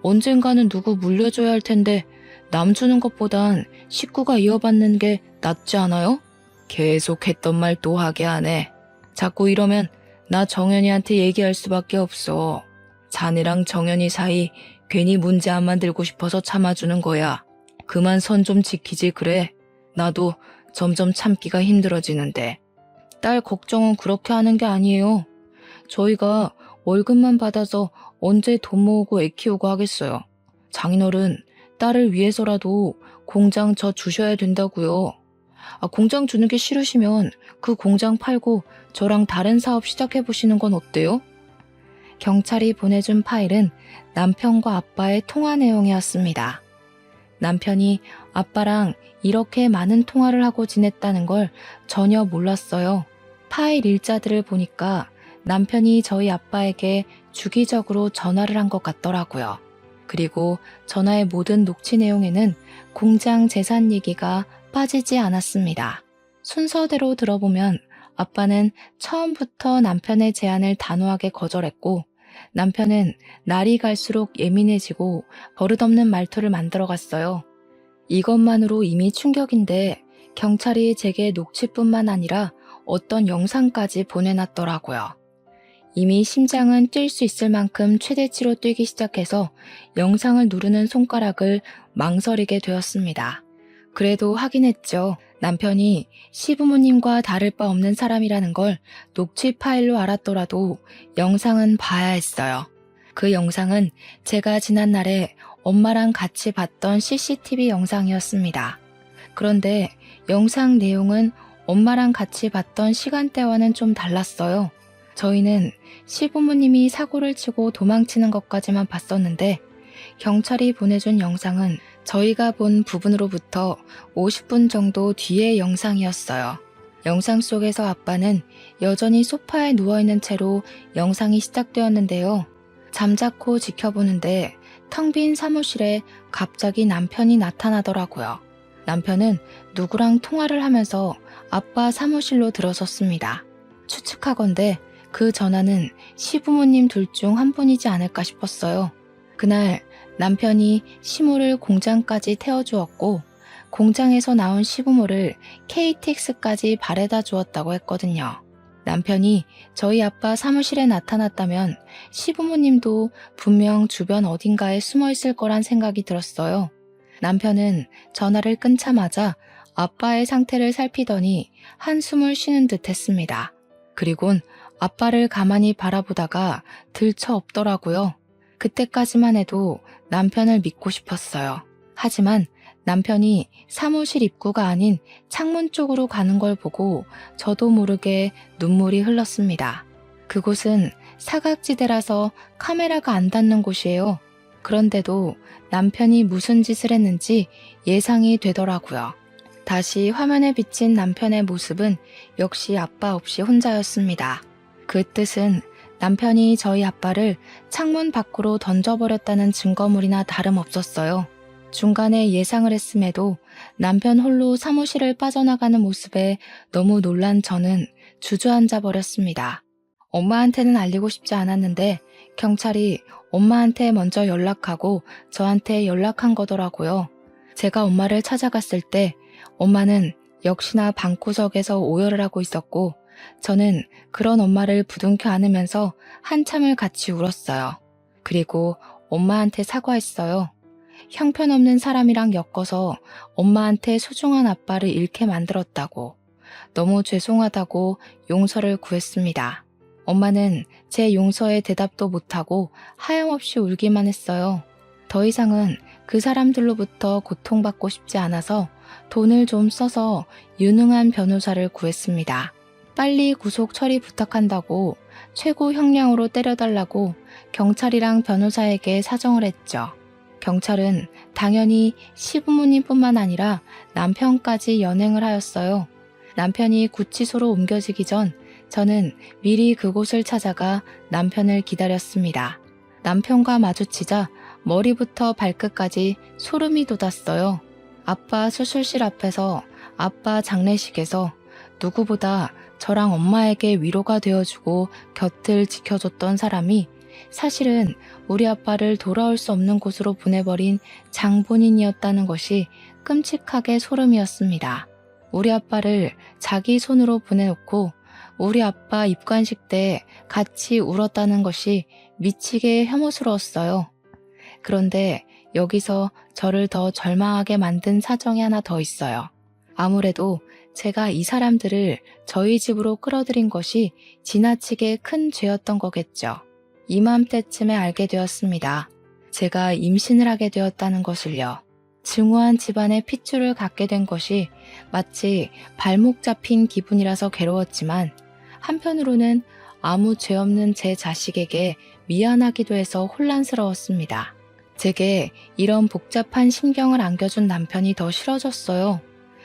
A: 언젠가는 누구 물려줘야 할 텐데 남 주는 것보단 식구가 이어받는 게 낫지 않아요? 계속 했던 말 또 하게 하네. 자꾸 이러면 나 정연이한테 얘기할 수밖에 없어. 자네랑 정연이 사이 괜히 문제 안 만들고 싶어서 참아주는 거야. 그만 선 좀 지키지 그래. 나도 점점 참기가 힘들어지는데. 딸 걱정은 그렇게 하는 게 아니에요. 저희가 월급만 받아서 언제 돈 모으고 애 키우고 하겠어요. 장인어른, 딸을 위해서라도 공장 저 주셔야 된다고요. 공장 주는 게 싫으시면 그 공장 팔고 저랑 다른 사업 시작해보시는 건 어때요? 경찰이 보내준 파일은 남편과 아빠의 통화 내용이었습니다. 남편이 아빠랑 이렇게 많은 통화를 하고 지냈다는 걸 전혀 몰랐어요. 파일 일자들을 보니까 남편이 저희 아빠에게 주기적으로 전화를 한 것 같더라고요. 그리고 전화의 모든 녹취 내용에는 공장 재산 얘기가 빠지지 않았습니다. 순서대로 들어보면 아빠는 처음부터 남편의 제안을 단호하게 거절했고 남편은 날이 갈수록 예민해지고 버릇없는 말투를 만들어갔어요. 이것만으로 이미 충격인데 경찰이 제게 녹취뿐만 아니라 어떤 영상까지 보내놨더라고요. 이미 심장은 뛸 수 있을 만큼 최대치로 뛰기 시작해서 영상을 누르는 손가락을 망설이게 되었습니다. 그래도 확인했죠. 남편이 시부모님과 다를 바 없는 사람이라는 걸 녹취 파일로 알았더라도 영상은 봐야 했어요. 그 영상은 제가 지난날에 엄마랑 같이 봤던 CCTV 영상이었습니다. 그런데 영상 내용은 엄마랑 같이 봤던 시간대와는 좀 달랐어요. 저희는 시부모님이 사고를 치고 도망치는 것까지만 봤었는데 경찰이 보내준 영상은 저희가 본 부분으로부터 50분 정도 뒤의 영상이었어요. 영상 속에서 아빠는 여전히 소파에 누워있는 채로 영상이 시작되었는데요. 잠자코 지켜보는데 텅 빈 사무실에 갑자기 남편이 나타나더라고요. 남편은 누구랑 통화를 하면서 아빠 사무실로 들어섰습니다. 추측하건대 그 전화는 시부모님 둘 중 한 분이지 않을까 싶었어요. 그날 남편이 시모를 공장까지 태워주었고 공장에서 나온 시부모를 KTX까지 바래다 주었다고 했거든요. 남편이 저희 아빠 사무실에 나타났다면 시부모님도 분명 주변 어딘가에 숨어 있을 거란 생각이 들었어요. 남편은 전화를 끊자마자 아빠의 상태를 살피더니 한숨을 쉬는 듯 했습니다. 그리곤 아빠를 가만히 바라보다가 들쳐 엎더라고요. 그때까지만 해도 남편을 믿고 싶었어요. 하지만 남편이 사무실 입구가 아닌 창문 쪽으로 가는 걸 보고 저도 모르게 눈물이 흘렀습니다. 그곳은 사각지대라서 카메라가 안 닿는 곳이에요. 그런데도 남편이 무슨 짓을 했는지 예상이 되더라고요. 다시 화면에 비친 남편의 모습은 역시 아빠 없이 혼자였습니다. 그 뜻은 남편이 저희 아빠를 창문 밖으로 던져버렸다는 증거물이나 다름없었어요. 중간에 예상을 했음에도 남편 홀로 사무실을 빠져나가는 모습에 너무 놀란 저는 주저앉아 버렸습니다. 엄마한테는 알리고 싶지 않았는데 경찰이 엄마한테 먼저 연락하고 저한테 연락한 거더라고요. 제가 엄마를 찾아갔을 때 엄마는 역시나 방구석에서 오열을 하고 있었고 저는 그런 엄마를 부둥켜 안으면서 한참을 같이 울었어요. 그리고 엄마한테 사과했어요. 형편없는 사람이랑 엮어서 엄마한테 소중한 아빠를 잃게 만들었다고. 너무 죄송하다고 용서를 구했습니다. 엄마는 제 용서에 대답도 못하고 하염없이 울기만 했어요. 더 이상은 그 사람들로부터 고통받고 싶지 않아서 돈을 좀 써서 유능한 변호사를 구했습니다. 빨리 구속 처리 부탁한다고 최고 형량으로 때려달라고 경찰이랑 변호사에게 사정을 했죠. 경찰은 당연히 시부모님뿐만 아니라 남편까지 연행을 하였어요. 남편이 구치소로 옮겨지기 전 저는 미리 그곳을 찾아가 남편을 기다렸습니다. 남편과 마주치자 머리부터 발끝까지 소름이 돋았어요. 아빠 수술실 앞에서, 아빠 장례식에서 누구보다 저랑 엄마에게 위로가 되어주고 곁을 지켜줬던 사람이 사실은 우리 아빠를 돌아올 수 없는 곳으로 보내버린 장본인이었다는 것이 끔찍하게 소름이었습니다. 우리 아빠를 자기 손으로 보내놓고 우리 아빠 입관식 때 같이 울었다는 것이 미치게 혐오스러웠어요. 그런데 여기서 저를 더 절망하게 만든 사정이 하나 더 있어요. 아무래도 제가 이 사람들을 저희 집으로 끌어들인 것이 지나치게 큰 죄였던 거겠죠. 이맘때쯤에 알게 되었습니다. 제가 임신을 하게 되었다는 것을요. 증오한 집안의 핏줄을 갖게 된 것이 마치 발목 잡힌 기분이라서 괴로웠지만 한편으로는 아무 죄 없는 제 자식에게 미안하기도 해서 혼란스러웠습니다. 제게 이런 복잡한 심경을 안겨준 남편이 더 싫어졌어요.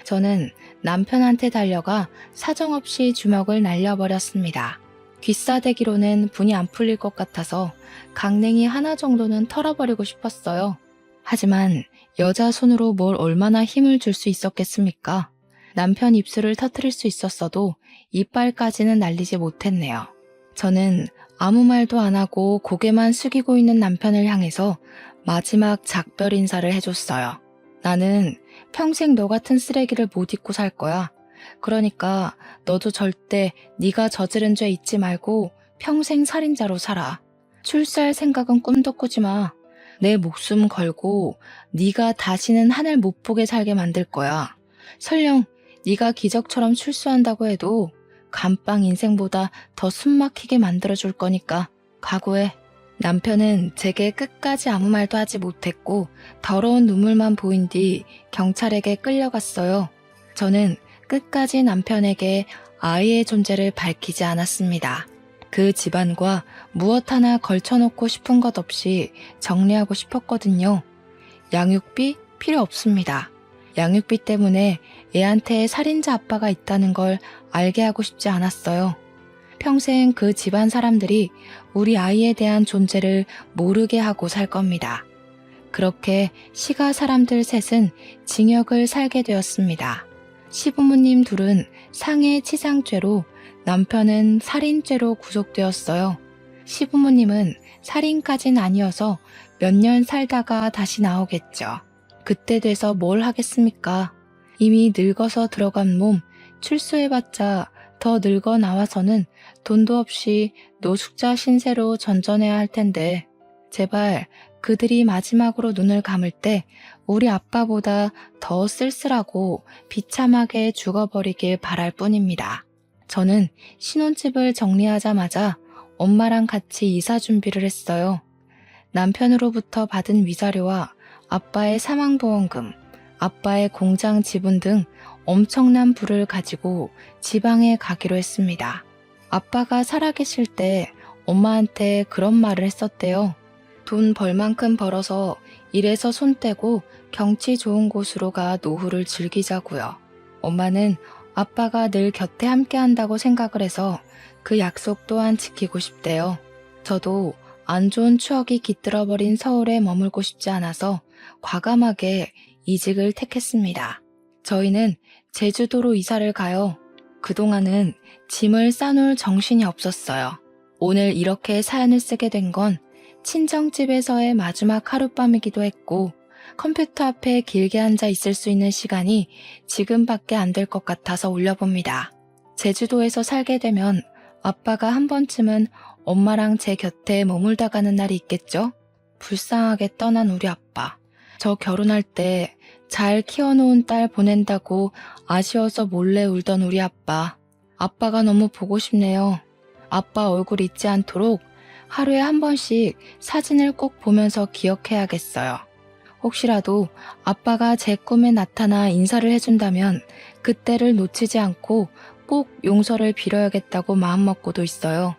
A: 저는 남편한테 달려가 사정없이 주먹을 날려버렸습니다. 귀싸대기로는 분이 안 풀릴 것 같아서 강냉이 하나 정도는 털어버리고 싶었어요. 하지만 여자 손으로 뭘 얼마나 힘을 줄 수 있었겠습니까? 남편 입술을 터뜨릴 수 있었어도 이빨까지는 날리지 못했네요. 저는 아무 말도 안 하고 고개만 숙이고 있는 남편을 향해서 마지막 작별 인사를 해줬어요. 나는 평생 너 같은 쓰레기를 못 잊고 살 거야. 그러니까 너도 절대 네가 저지른 죄 잊지 말고 평생 살인자로 살아. 출세할 생각은 꿈도 꾸지 마. 내 목숨 걸고 네가 다시는 하늘 못 보게 살게 만들 거야. 설령 네가 기적처럼 출소한다고 해도 감빵 인생보다 더 숨막히게 만들어줄 거니까 각오해. 남편은 제게 끝까지 아무 말도 하지 못했고 더러운 눈물만 보인 뒤 경찰에게 끌려갔어요. 저는 끝까지 남편에게 아이의 존재를 밝히지 않았습니다. 그 집안과 무엇 하나 걸쳐놓고 싶은 것 없이 정리하고 싶었거든요. 양육비 필요 없습니다. 양육비 때문에 애한테 살인자 아빠가 있다는 걸 알게 하고 싶지 않았어요. 평생 그 집안 사람들이 우리 아이에 대한 존재를 모르게 하고 살 겁니다. 그렇게 시가 사람들 셋은 징역을 살게 되었습니다. 시부모님 둘은 상해치상죄로, 남편은 살인죄로 구속되었어요. 시부모님은 살인까진 아니어서 몇 년 살다가 다시 나오겠죠. 그때 돼서 뭘 하겠습니까? 이미 늙어서 들어간 몸, 출소해봤자 더 늙어 나와서는 돈도 없이 노숙자 신세로 전전해야 할 텐데 제발 그들이 마지막으로 눈을 감을 때 우리 아빠보다 더 쓸쓸하고 비참하게 죽어버리길 바랄 뿐입니다. 저는 신혼집을 정리하자마자 엄마랑 같이 이사 준비를 했어요. 남편으로부터 받은 위자료와 아빠의 사망보험금, 아빠의 공장 지분 등 엄청난 부를 가지고 지방에 가기로 했습니다. 아빠가 살아계실 때 엄마한테 그런 말을 했었대요. 돈 벌 만큼 벌어서 일에서 손 떼고 경치 좋은 곳으로 가 노후를 즐기자고요. 엄마는 아빠가 늘 곁에 함께 한다고 생각을 해서 그 약속 또한 지키고 싶대요. 저도 안 좋은 추억이 깃들어버린 서울에 머물고 싶지 않아서 과감하게 이직을 택했습니다. 저희는 제주도로 이사를 가요. 그동안은 짐을 싸놓을 정신이 없었어요. 오늘 이렇게 사연을 쓰게 된 건 친정집에서의 마지막 하룻밤이기도 했고 컴퓨터 앞에 길게 앉아 있을 수 있는 시간이 지금밖에 안 될 것 같아서 올려봅니다. 제주도에서 살게 되면 아빠가 한 번쯤은 엄마랑 제 곁에 머물다 가는 날이 있겠죠? 불쌍하게 떠난 우리 아빠. 저 결혼할 때 잘 키워놓은 딸 보낸다고 아쉬워서 몰래 울던 우리 아빠. 아빠가 너무 보고 싶네요. 아빠 얼굴 잊지 않도록 하루에 한 번씩 사진을 꼭 보면서 기억해야겠어요. 혹시라도 아빠가 제 꿈에 나타나 인사를 해준다면 그때를 놓치지 않고 꼭 용서를 빌어야겠다고 마음먹고도 있어요.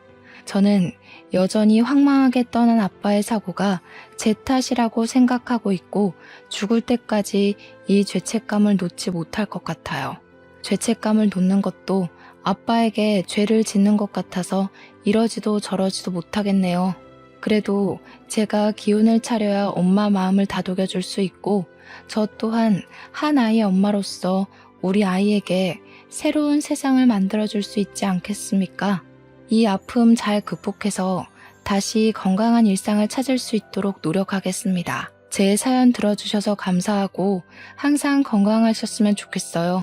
A: 저는 여전히 황망하게 떠난 아빠의 사고가 제 탓이라고 생각하고 있고 죽을 때까지 이 죄책감을 놓지 못할 것 같아요. 죄책감을 놓는 것도 아빠에게 죄를 짓는 것 같아서 이러지도 저러지도 못하겠네요. 그래도 제가 기운을 차려야 엄마 마음을 다독여줄 수 있고 저 또한 한 아이의 엄마로서 우리 아이에게 새로운 세상을 만들어줄 수 있지 않겠습니까? 이 아픔 잘 극복해서 다시 건강한 일상을 찾을 수 있도록 노력하겠습니다. 제 사연 들어주셔서 감사하고 항상 건강하셨으면 좋겠어요.